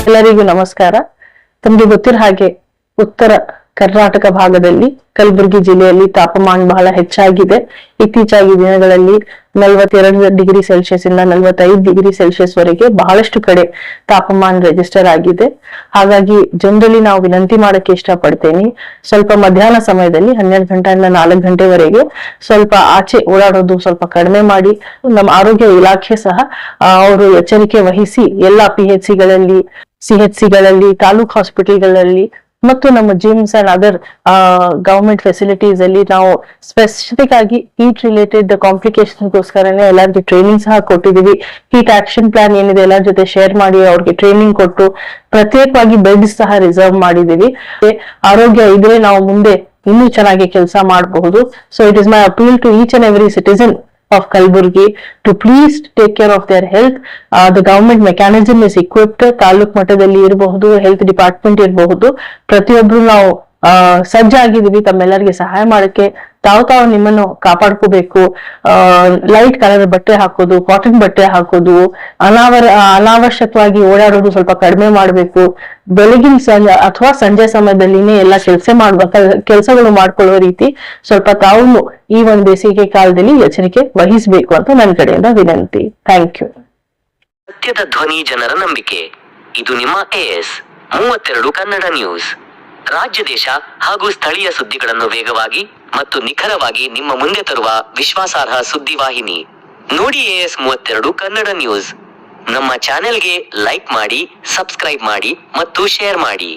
ಎಲ್ಲರಿಗೂ ನಮಸ್ಕಾರ. ತಮಗೆ ಗೊತ್ತಿರೋ ಹಾಗೆ ಉತ್ತರ ಕರ್ನಾಟಕ ಭಾಗದಲ್ಲಿ ಕಲಬುರಗಿ ಜಿಲ್ಲೆಯಲ್ಲಿ ತಾಪಮಾನ ಬಹಳ ಹೆಚ್ಚಾಗಿದೆ. ಇತ್ತೀಚೆಗೆ ದಿನಗಳಲ್ಲಿ 42 ಡಿಗ್ರಿ ಸೆಲ್ಸಿಯಸ್ ಇಂದ 45 ಡಿಗ್ರಿ ಸೆಲ್ಸಿಯಸ್ ವರೆಗೆ ಬಹಳಷ್ಟು ಕಡೆ ತಾಪಮಾನ ರಿಜಿಸ್ಟರ್ ಆಗಿದೆ. ಹಾಗಾಗಿ ಜನರಲಿ ನಾವು ವಿನಂತಿ ಮಾಡಕ್ಕೆ ಇಷ್ಟಪಡ್ತೇನೆ, ಸ್ವಲ್ಪ ಮಧ್ಯಾಹ್ನ ಸಮಯದಲ್ಲಿ 12 ಗಂಟೆಯಿಂದ 4 ಗಂಟೆವರೆಗೆ ಸ್ವಲ್ಪ ಆಚೆ ಓಡಾಡೋದು ಸ್ವಲ್ಪ ಕಡಿಮೆ ಮಾಡಿ. ನಮ್ಮ ಆರೋಗ್ಯ ಇಲಾಖೆ ಸಹ ಅವರು ಎಚ್ಚರಿಕೆ ವಹಿಸಿ ಎಲ್ಲಾ PHCಗಳಲ್ಲಿ, CHCಗಳಲ್ಲಿ, ತಾಲೂಕ್ ಹಾಸ್ಪಿಟಲ್ಗಳಲ್ಲಿ ಮತ್ತು ನಮ್ಮ GIMS and other government facilities ಅಲ್ಲಿ ನಾವು ಸ್ಪೆಸಿಫಿಕ್ ಆಗಿ ಹೀಟ್ ರಿಲೇಟೆಡ್ ಕಾಂಪ್ಲಿಕೇಶನ್ಗೋಸ್ಕರನೇ ಎಲ್ಲರಿಗೂ ಟ್ರೈನಿಂಗ್ ಸಹ ಕೊಟ್ಟಿದೀವಿ. ಹೀಟ್ ಆಕ್ಷನ್ ಪ್ಲಾನ್ ಏನಿದೆ ಎಲ್ಲರ ಜೊತೆ ಶೇರ್ ಮಾಡಿ ಅವ್ರಿಗೆ ಟ್ರೈನಿಂಗ್ ಕೊಟ್ಟು ಪ್ರತ್ಯೇಕವಾಗಿ ಬೆಡ್ ಸಹ ರಿಸರ್ವ್ ಮಾಡಿದೀವಿ. ಆರೋಗ್ಯ ಇದ್ರೆ ನಾವು ಮುಂದೆ ಇನ್ನೂ ಚೆನ್ನಾಗಿ ಕೆಲಸ ಮಾಡಬಹುದು. So it is my appeal to each and every citizen of Kalburgi to please take care of their health. The government mechanism is equipped. Taluk ಮಟ್ಟದಲ್ಲಿ ಇರಬಹುದು, ಹೆಲ್ತ್ ಡಿಪಾರ್ಟ್ಮೆಂಟ್ ಇರಬಹುದು, ಪ್ರತಿಯೊಬ್ರು ನಾವು ಸಜ್ಜಾಗಿದ್ದೀವಿ ತಮ್ಮೆಲ್ಲರಿಗೆ ಸಹಾಯ ಮಾಡಕ್ಕೆ. ತಾವು ನಿಮ್ಮನ್ನು ಕಾಪಾಡ್ಕೋಬೇಕು. ಲೈಟ್ ಕಲರ್ ಬಟ್ಟೆ ಹಾಕೋದು, ಕಾಟನ್ ಬಟ್ಟೆ ಹಾಕೋದು, ಅನಾವಶ್ಯಕವಾಗಿ ಓಡಾಡೋದು ಸ್ವಲ್ಪ ಕಡಿಮೆ ಮಾಡ್ಬೇಕು. ಬೆಳಗಿನ ಅಥವಾ ಸಂಜೆ ಸಮಯದಲ್ಲಿನೇ ಎಲ್ಲ ಕೆಲಸಗಳು ಮಾಡ್ಕೊಳ್ಳೋ ರೀತಿ ಸ್ವಲ್ಪ ತಾವು ಈ ಒಂದು ಬೇಸಿಗೆ ಕಾಲದಲ್ಲಿ ಎಚ್ಚರಿಕೆ ವಹಿಸಬೇಕು ಅಂತ ನನ್ನ ಕಡೆಯಿಂದ ವಿನಂತಿ. Thank you. ಸತ್ಯದ ಧ್ವನಿ, ಜನರ ನಂಬಿಕೆ. ಇದು ನಿಮ್ಮ AS 32 ಕನ್ನಡ ನ್ಯೂಸ್. ರಾಜ್ಯ, ದೇಶ ಹಾಗೂ ಸ್ಥಳೀಯ ಸುದ್ದಿಗಳನ್ನು ವೇಗವಾಗಿ ಮತ್ತು ನಿಖರವಾಗಿ ನಿಮ್ಮ ಮುಂದೆ ತರುವ ವಿಶ್ವಾಸಾರ್ಹ ಸುದ್ದಿವಾಹಿನಿ. ನೋಡಿ AS 32 ಕನ್ನಡ ನ್ಯೂಸ್. ನಮ್ಮ ಚಾನೆಲ್ಗೆ ಲೈಕ್ ಮಾಡಿ, ಸಬ್ಸ್ಕ್ರೈಬ್ ಮಾಡಿ ಮತ್ತು ಶೇರ್ ಮಾಡಿ.